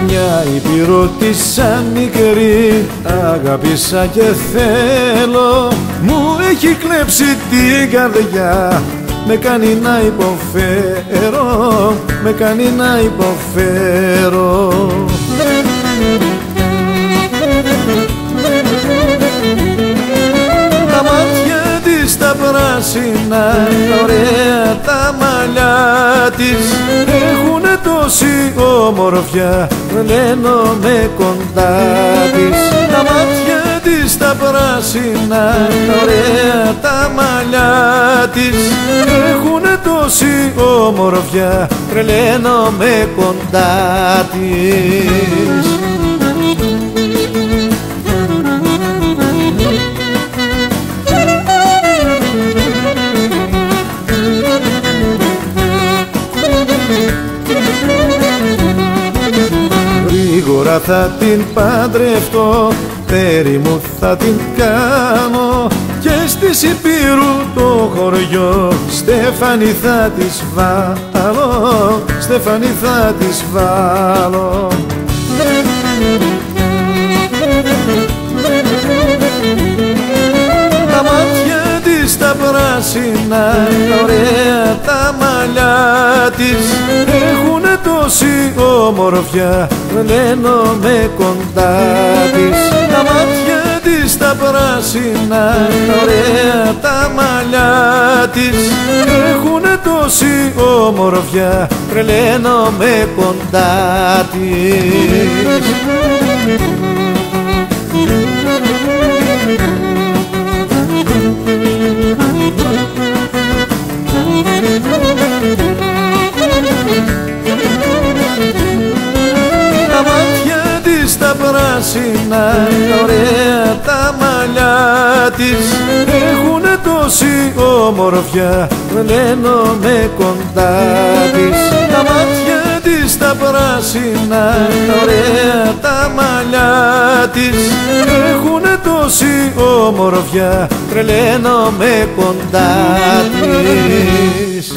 Μια υπηρώτησα μικρή αγάπησα και θέλω, μου έχει κλέψει την καρδιά, με κάνει να υποφέρω, με κάνει να υποφέρω. Τα μάτια της τα πράσινα, ωραία τα μαλλιά της έχουνε τόση όμορφια, τρελαίνομαι κοντά της. Τα μάτια της τα πράσινα, ωραία τα μαλλιά της έχουνε τόση όμορφια, τρελαίνομαι κοντά της. Γρήγορα θα την παντρευτώ, τέρι μου θα την κάνω και στη Σιπήρου το χωριό στέφανη θα της βάλω, στέφανη θα της βάλω. Τα μάτια της τα πράσινα, ωραία τα μαλλιά της έχουνε τόση όμορφια, τρελαίνομαι κοντά της. Τα μάτια της τα πράσινα, ωραία τα μαλλιά της έχουνε τόση όμορφια, τρελαίνομαι κοντά της. Τα μάτια της τα πράσινα, ωραία τα μαλλιά της έχουνε τόση όμορφια, τρελαίνομαι κοντά της. Τα μάτια της τα πράσινα, ωραία τα μαλλιά της έχουνε τόση όμορφια, τρελαίνομαι κοντά της.